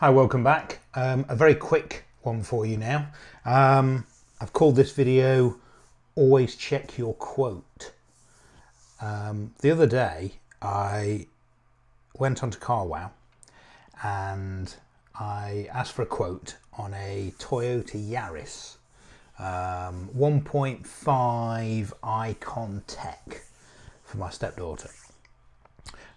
Hi, welcome back. A very quick one for you now. I've called this video Always Check Your Quote. The other day I went onto CarWow and I asked for a quote on a Toyota Yaris 1.5 Icon Tech for my stepdaughter.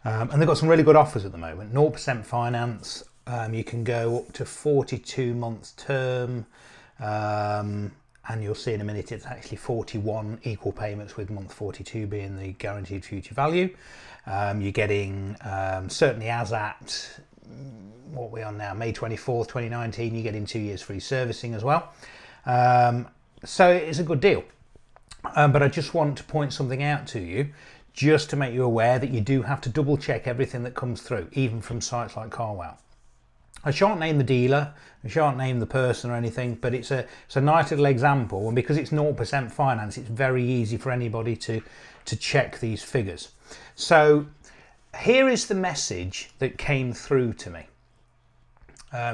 And they've got some really good offers at the moment. 0% finance. You can go up to 42 months term, and you'll see in a minute it's actually 41 equal payments, with month 42 being the guaranteed future value. You're getting, certainly as at what we're on now, May 24th, 2019, you're getting 2 years free servicing as well. So it's a good deal. But I just want to point something out to you, just to make you aware that you do have to double check everything that comes through, even from sites like CarWow. I shan't name the dealer, I shan't name the person or anything, but it's a nice little example, and because it's 0% finance, it's very easy for anybody to check these figures. So here is the message that came through to me.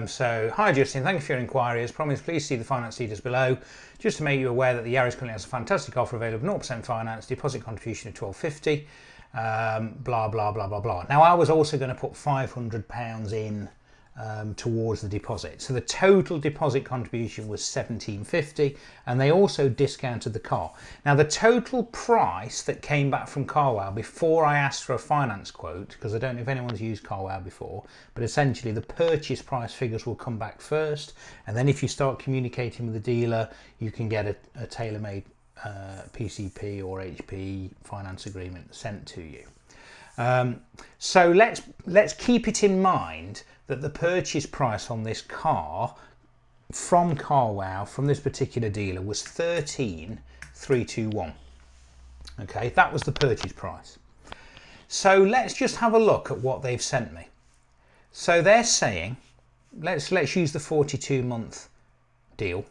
So, hi Justin, thank you for your inquiry. As promised, please see the finance details below. Just to make you aware that the Yaris currently has a fantastic offer available, 0% finance, deposit contribution of £12.50, blah, blah, blah, blah, blah. Now, I was also going to put £500 in towards the deposit. So the total deposit contribution was £17.50, and they also discounted the car. Now the total price that came back from CarWow before I asked for a finance quote, because I don't know if anyone's used CarWow before, but essentially the purchase price figures will come back first, and then if you start communicating with the dealer, you can get a tailor-made PCP or HP finance agreement sent to you. So let's keep it in mind that the purchase price on this car from CarWow, from this particular dealer, was 13,321. Okay, that was the purchase price. So let's just have a look at what they've sent me. So they're saying, let's use the 42-month deal.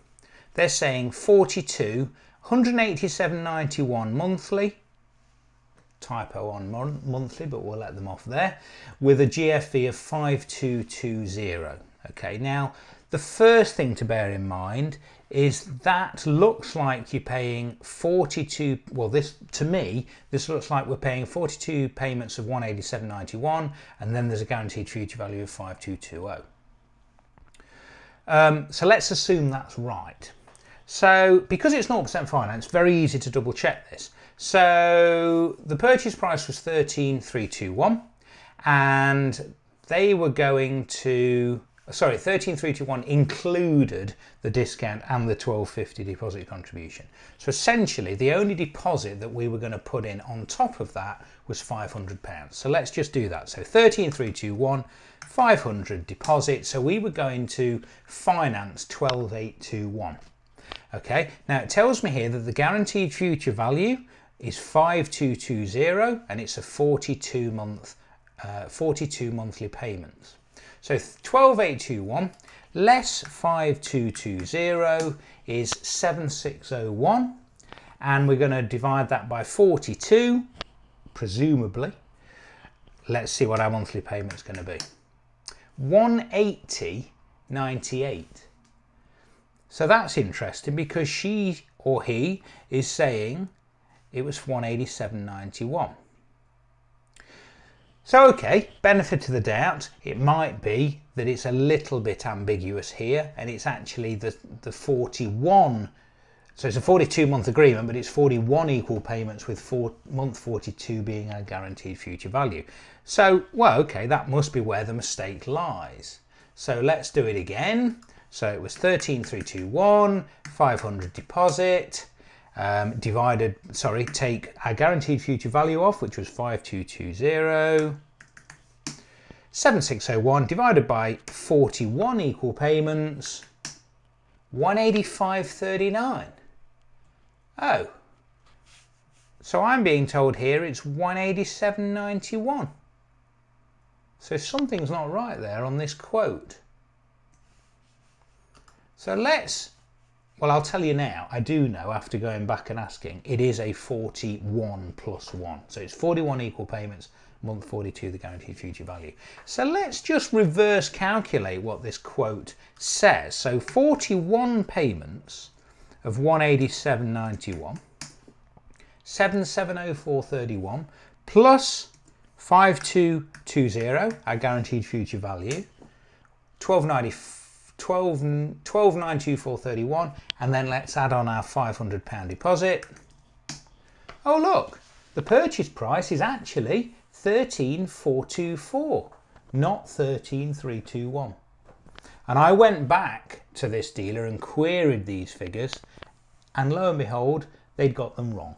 They're saying 42, 187.91 monthly. Typo on monthly, but we'll let them off there, with a GFV of 5220. Okay, now the first thing to bear in mind is that looks like you're paying 42, well, this, to me, this looks like we're paying 42 payments of 187.91, and then there's a guaranteed future value of 5220. So let's assume that's right. So because it's 0% finance, very easy to double check this. So the purchase price was 13,321, and they were going to, sorry, 13,321 included the discount and the 1250 deposit contribution. So essentially the only deposit that we were going to put in on top of that was £500. So let's just do that. So 13,321, 500 deposit. So we were going to finance 12,821. Okay, now it tells me here that the guaranteed future value is 5220, and it's a 42 monthly payments. So 12,821 less 5220 is 7601, and we're going to divide that by 42, presumably. Let's see what our monthly payment's going to be. 180.98. So that's interesting, because she or he is saying it was 187.91. So okay, benefit of the doubt, it might be that it's a little bit ambiguous here, and it's actually the 41, so it's a 42-month agreement, but it's 41 equal payments, with month 42 being our guaranteed future value. So, well, okay, that must be where the mistake lies. So let's do it again. So it was 13,321, 500 deposit, take our guaranteed future value off, which was 5220, 7601 divided by 41 equal payments, 185.39. Oh, so I'm being told here it's 187.91. So something's not right there on this quote. So well, I'll tell you now, I do know after going back and asking, it is a 41 plus 1. So it's 41 equal payments month 42 the guaranteed future value. So let's just reverse calculate what this quote says. So 41 payments of 187.91, 7704.31 plus 5220, our guaranteed future value, 12,924.31, and then let's add on our £500 deposit. Oh look, the purchase price is actually 13,424, not 13,321. And I went back to this dealer and queried these figures, and lo and behold, they'd got them wrong.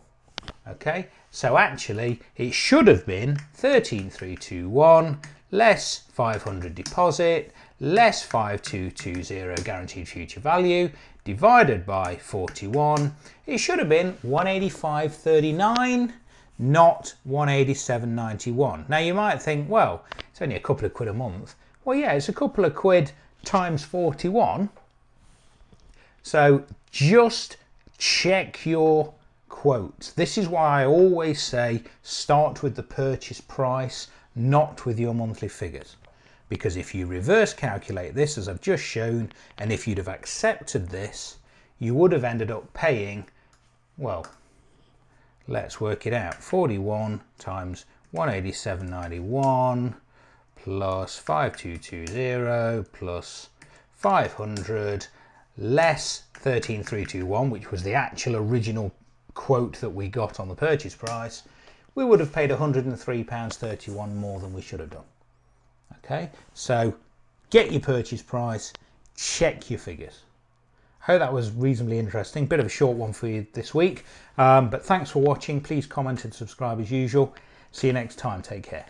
Okay, so actually it should have been 13,321 less 500 deposit less 5220 guaranteed future value divided by 41. It should have been 185.39, not 187.91. Now you might think, well, it's only a couple of quid a month. Well, yeah, it's a couple of quid times 41. So just check your quotes. This is why I always say start with the purchase price, not with your monthly figures. Because if you reverse calculate this, as I've just shown, and if you'd have accepted this, you would have ended up paying, well, let's work it out. 41 times 187.91 plus 5220 plus 500 less 13,321, which was the actual original quote that we got on the purchase price, we would have paid £103.31 more than we should have done. Okay, so get your purchase price, check your figures. I hope that was reasonably interesting. Bit of a short one for you this week, but thanks for watching. Please comment and subscribe as usual. See you next time. Take care.